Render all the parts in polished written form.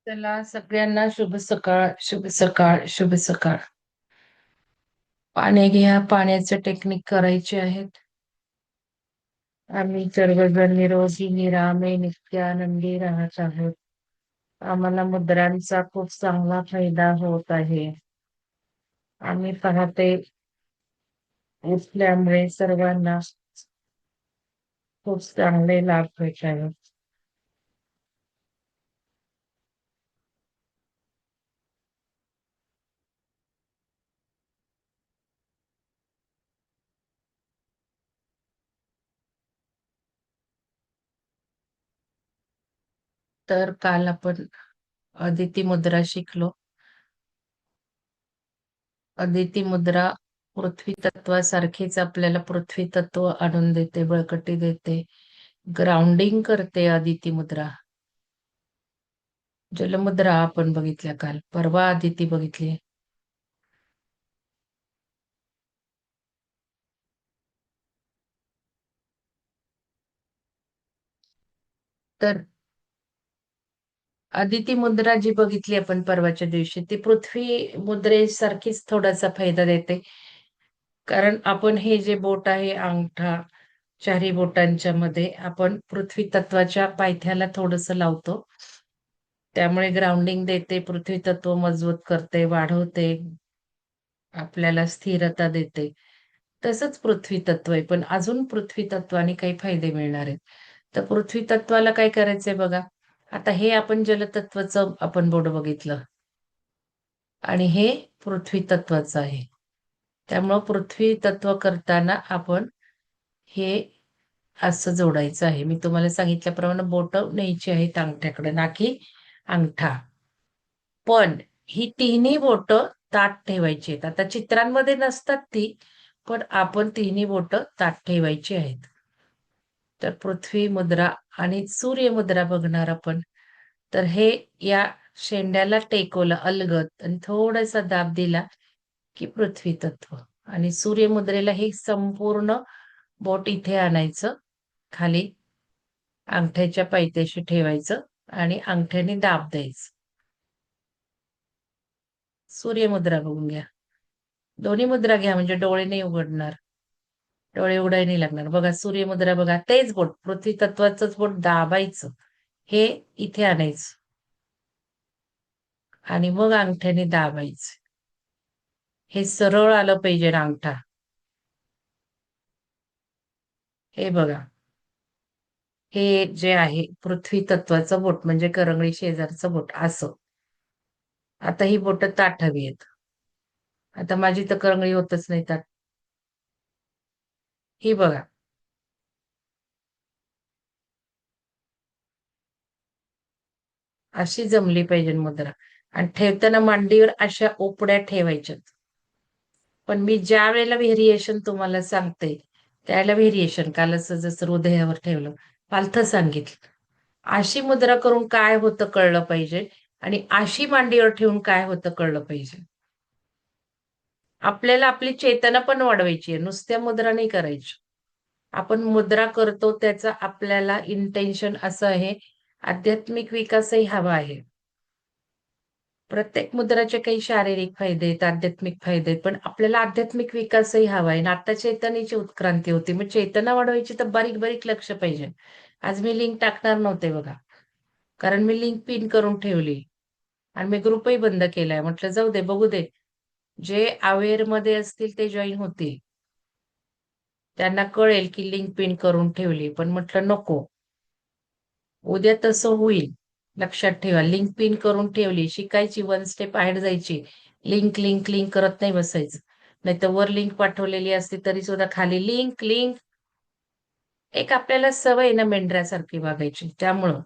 चला सगळ्यांना शुभ सकाळ, शुभ सकाळ, शुभ सकाळ. पाणी घ्या, पाण्याचे टेक्निक करायचे आहेत. आम्ही सर्वजण निरोगी निरामे नित्यानंदी राहत आहोत. आम्हाला मुद्रांचा खूप चांगला फायदा होत आहे. आम्ही पहाटे उठल्यामुळे सर्वांना खूप चांगले लाभ होत आहेत. तर काल आपण अदिती मुद्रा शिकलो. अदिती मुद्रा पृथ्वी तत्वासारखीच आपल्याला पृथ्वी तत्व आणून देते, बळकटी देते, ग्राउंडिंग करते. अदिती मुद्रा, जलमुद्रा आपण बघितल्या काल, परवा अदिती बघितली. तर अदिती मुद्रा जी बघितली आपण परवाच्या दिवशी, ती पृथ्वी मुद्रेसारखीच थोडासा फायदा देते. कारण आपण हे जे बोट आहे अंगठा, चारी बोटांच्या मध्ये आपण पृथ्वी तत्वाच्या पायथ्याला थोडस लावतो. त्यामुळे ग्राउंडिंग देते, पृथ्वी तत्व मजबूत करते, वाढवते, आपल्याला स्थिरता देते. तसंच पृथ्वी तत्व आहे, पण अजून पृथ्वी तत्वाने काही फायदे मिळणार आहेत. तर पृथ्वी तत्वाला काय करायचंय बघा. आता हे आपण जलतत्वाचं आपण बोर्ड बघितलं आणि हे पृथ्वी तत्वाचं आहे. त्यामुळं पृथ्वी तत्व करताना आपण हे असं जोडायचं आहे. मी तुम्हाला सांगितल्याप्रमाणे बोट न्यायची आहेत अंगठ्याकडे, ना की अंगठा. पण ही तिन्ही बोट ताठ ठेवायची आहेत. आता चित्रांमध्ये नसतात ती, पण आपण तिन्ही बोट ताठ ठेवायची आहेत. तर पृथ्वी मुद्रा आणि सूर्य मुद्रा बघणार आपण. तर हे या शेंड्याला टेकवलं अलगद आणि थोडासा दाब दिला की पृथ्वी तत्व. आणि सूर्यमुद्रेला हे संपूर्ण बोट इथे आणायचं, खाली अंगठ्याच्या पायथ्याशी ठेवायचं आणि अंगठ्याने दाब द्यायचं. सूर्यमुद्रा बघून घ्या. दोन्ही मुद्रा घ्या म्हणजे डोळे नाही उघडणार, डोळे उघडायला नाही लागणार. बघा सूर्यमुद्रा बघा, तेच बोट पृथ्वी तत्वाचंच बोट दाबायचं, हे इथे आणायचं आणि मग अंगठ्याने दाबायचं. हे सरळ आलं पाहिजे ना अंगठा. हे बघा, हे जे आहे पृथ्वी तत्वाचं बोट म्हणजे करंगळी शेजारचं बोट असं. आता ही बोट ताठ हवी आहेत. आता माझी तर करंगळी होतच नाही ताठ. ही बघा, अशी जमली पाहिजे मुद्रा. आणि ठेवताना मांडीवर अशा ओपड्या ठेवायच्यात. पण मी ज्या वेळेला व्हेरिएशन तुम्हाला सांगते, त्यावेळेला व्हेरिएशन कालच जसं हृदयावर ठेवलं, पालथं सांगितलं. अशी मुद्रा करून काय होतं कळलं पाहिजे आणि अशी मांडीवर ठेवून काय होतं कळलं पाहिजे. आपल्याला आपली चेतना पण वाढवायची आहे, नुसत्या मुद्रा नाही करायची. आपण मुद्रा करतो त्याचा आपल्याला इंटेन्शन असं आहे, आध्यात्मिक विकासही हवा आहे. प्रत्येक मुद्राचे काही शारीरिक फायदे आहेत, आध्यात्मिक फायदे आहेत, पण आपल्याला आध्यात्मिक विकासही हवा आहे. आणि आता चैतन्याची उत्क्रांती होती, मग चेतना वाढवायची तर बारीक बारीक लक्ष पाहिजे. आज मी लिंक टाकणार नव्हते बघा, कारण मी लिंक पिन करून ठेवली आणि मी ग्रुपही बंद केलाय. म्हटलं जाऊ दे, बघू दे, जे अवेअर मध्ये असतील ते जॉईन होतील, त्यांना कळेल की लिंक पिन करून ठेवली. पण म्हटलं नको, उद्या तसं होईल. लक्षात ठेवा, लिंक पिन करून ठेवली, शिकायची, वन स्टेप बाहेर जायची. लिंक लिंक लिंक करत नाही बसायचं. नाही तर वर लिंक पाठवलेली असते तरी सुद्धा खाली लिंक लिंक. एक आपल्याला सवय ना मेंढऱ्यासारखी वागायची, त्यामुळं.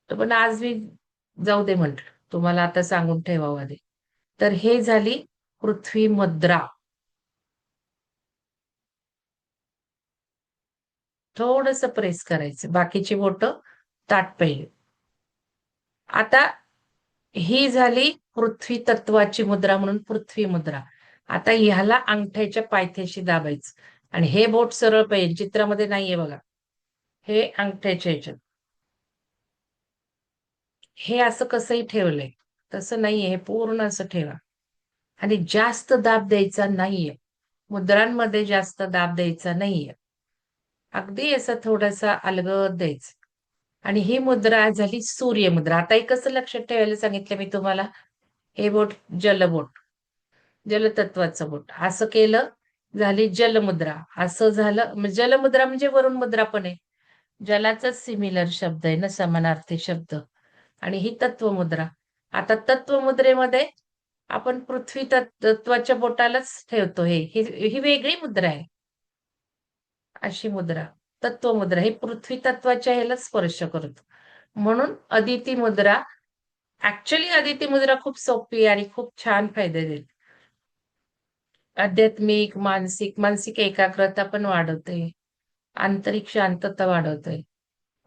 पण आज मी जाऊ दे म्हटलं, तुम्हाला आता सांगून ठेवावं आधी. तर हे झाली पृथ्वी मुद्रा. थोडस प्रेस करायचं, बाकीची बोट ताठ पाहिजे. आता ही झाली पृथ्वी तत्वाची मुद्रा म्हणून पृथ्वी मुद्रा. आता ह्याला अंगठ्याच्या पायथ्याशी दाबायचं आणि हे बोट सरळ पाहिजे, चित्रामध्ये नाहीये बघा, हे अंगठ्याच्या ह्याच्यात. हे असं कसंही ठेवलंय. तसं नाहीये, हे पूर्ण असं ठेवा. आणि जास्त दाब द्यायचा नाहीये. मुद्रांमध्ये जास्त दाब द्यायचा नाहीये. अगदी असं थोडासा अलगद द्यायचं. आणि ही मुद्रा झाली सूर्यमुद्रा. आता एक कसं लक्षात ठेवायला सांगितलं मी तुम्हाला, हे बोट जलबोट, जलतत्वाचं बोट. असं केलं, झाली जलमुद्रा. असं झालं, जलमुद्रा म्हणजे वरुण मुद्रा पण आहे. जलाचाच सिमिलर शब्द आहे ना, समानार्थी शब्द. आणि ही तत्वमुद्रा. आता तत्वमुद्रेमध्ये आपण पृथ्वी तत्वाच्या बोटालाच ठेवतो हे. ही वेगळी मुद्रा आहे. अशी मुद्रा. तत्वमुद्रा. ही पृथ्वी तत्वाच्या ह्याला स्पर्श करतो. म्हणून अदिती मुद्रा. ऍक्च्युअली अदिती मुद्रा खूप सोपी आणि खूप छान फायदे देते. आध्यात्मिक, मानसिक एकाग्रता पण वाढवते. आंतरिक शांतता वाढवते.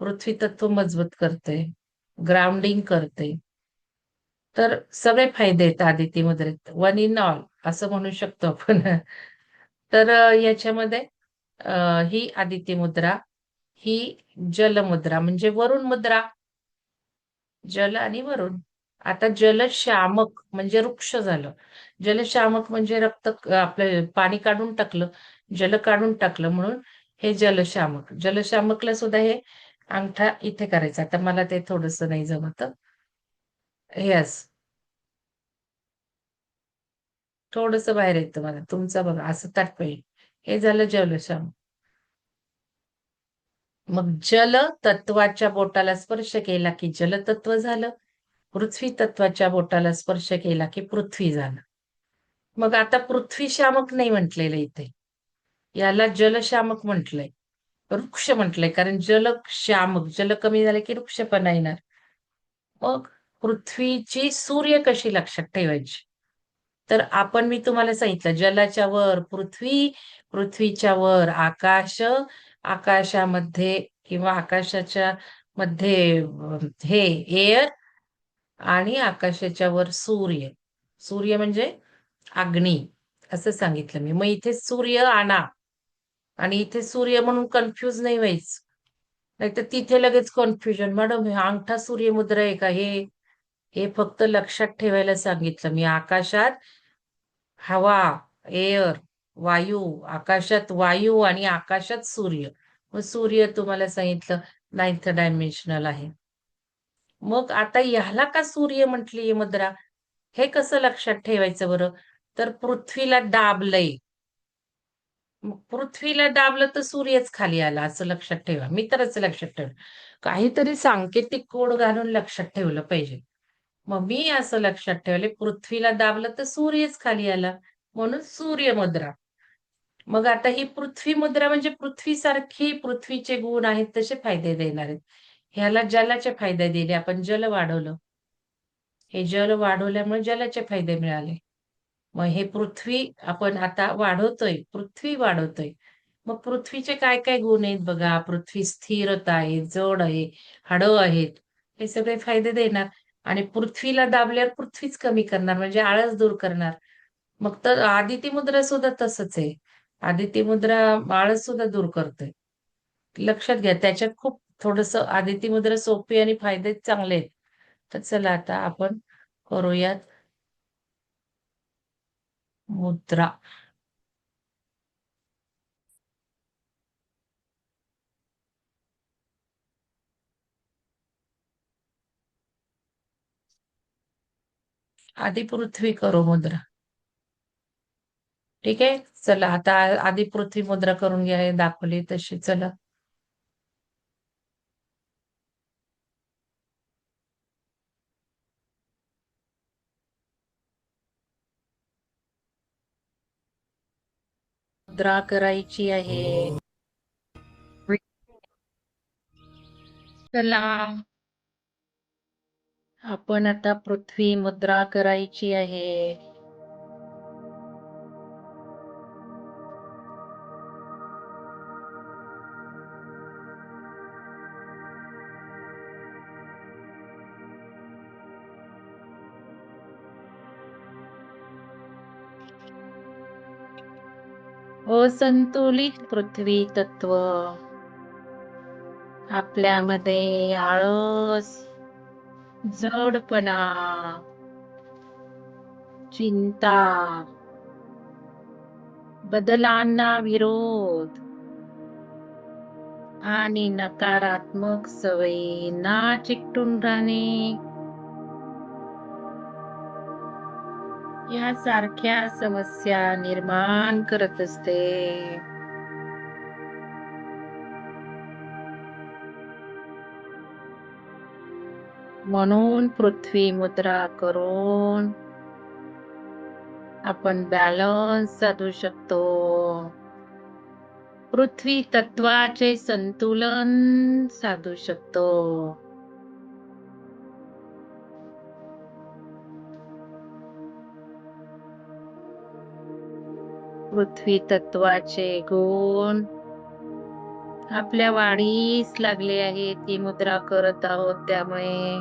पृथ्वी तत्व मजबूत करते. ग्राउंडिंग करते. तर सगळे फायदे आहेत आदिती मुद्रेत. वन इन ऑल असं म्हणू शकतो आपण. तर याच्यामध्ये ही आदिती मुद्रा, ही जलमुद्रा म्हणजे वरुण मुद्रा. जल आणि वरुण. आता जलशामक म्हणजे वृक्ष झालं. जलशामक म्हणजे आपलं पाणी काढून टाकलं, जल काढून टाकलं म्हणून हे जलशामक. जलशामकला सुद्धा हे अंगठा इथे करायचा. आता मला ते थोडंसं नाही जमत. हे असं. थोडंसं बाहेर येतं मला. तुमचं बघा असं ताटपईल. हे झालं जलशामक. मग जल तत्वाच्या बोटाला स्पर्श केला की जलतत्व झालं. पृथ्वी तत्वाच्या बोटाला स्पर्श केला की पृथ्वी झालं. मग आता पृथ्वी शामक नाही म्हटलेलं इथे. याला जलशामक म्हटलंय. वृक्ष म्हटलंय कारण जल शामक, जल कमी झाले की वृक्षपणा येणार. मग पृथ्वीची सूर्य कशी लक्षात ठेवायची? तर मी तुम्हाला सांगितलं जलाच्या वर पृथ्वी, पृथ्वीच्या वर आकाश, आकाशामध्ये किंवा आकाशाच्या मध्ये हे एअर आणि आकाशाच्या वर सूर्य. सूर्य म्हणजे अग्नी असं सांगितलं मी. मग इथे सूर्य आणा आणि इथे सूर्य म्हणून कन्फ्यूज नाही व्हायचं. नाहीतर तिथे लगेच कन्फ्युजन. मॅडम हे अंगठा सूर्यमुद्रा आहे का? हे फक्त लक्षात ठेवायला सांगितलं मी. आकाशात हवा, एअर, वायू, आकाशात वायू आणि आकाशात सूर्य. मग सूर्य तुम्हाला सांगितलं नाइन्थ डायमेन्शनल आहे. मग आता ह्याला का सूर्य म्हटली मुद्रा? हे कसं लक्षात ठेवायचं बरं? तर पृथ्वीला दाबलंय. मग पृथ्वीला दाबलं तर सूर्यच खाली आला असं लक्षात ठेवा. मी तर असं लक्षात ठेवलं. काहीतरी सांकेतिक कोड घालून लक्षात ठेवलं पाहिजे. मग मी असं लक्षात ठेवले पृथ्वीला दाबलं तर सूर्यच खाली आला. म्हणून सूर्यमुद्रा. मग आता ही पृथ्वी मुद्रा म्हणजे पृथ्वीसारखी पृथ्वीचे गुण आहेत तसे फायदे देणार आहेत. ह्याला जलाचे फायदे दिले. आपण जल वाढवलं. हे जल वाढवल्यामुळे जलाचे फायदे मिळाले. मग हे पृथ्वी आपण आता वाढवतोय, पृथ्वी वाढवतोय. मग पृथ्वीचे काय काय गुण आहेत बघा. पृथ्वी स्थिरता आहे, जड आहे, हाडं आहेत. हे सगळे फायदे देणार. आणि पृथ्वीला दाबल्यावर पृथ्वीच कमी करणार म्हणजे आळस दूर करणार. मग तर आदिती मुद्रा सुद्धा तसंच आहे. आदिती मुद्रा आळस सुद्धा दूर करते. लक्षात घ्या त्याच्यात खूप थोडंसं आदिती मुद्रा सोपी आणि फायदे चांगले आहेत. तर चला आता आपण करूयात मुद्रा. आधी पृथ्वी करू मुद्रा. ठीक आहे. चला आता आधी पृथ्वी मुद्रा करून घ्या. हे दाखवली तशी. चला. मुद्रा करायची आहे. चला आपण आता पृथ्वी मुद्रा करायची आहे. असंतुलित पृथ्वी तत्व आपल्यामध्ये आळस, जडपणा, चिंता, बदलांना विरोध आणि नकारात्मक सवयींना चिकटून राहणे यासारख्या समस्या निर्माण करत असते. म्हणून पृथ्वी मुद्रा करून आपण बॅलन्स साधू शकतो. पृथ्वी तत्वाचे संतुलन साधू शकतो. पृथ्वी तत्वाचे गुण आपल्या वाढीस लागले आहेत. ही मुद्रा करत आहोत त्यामुळे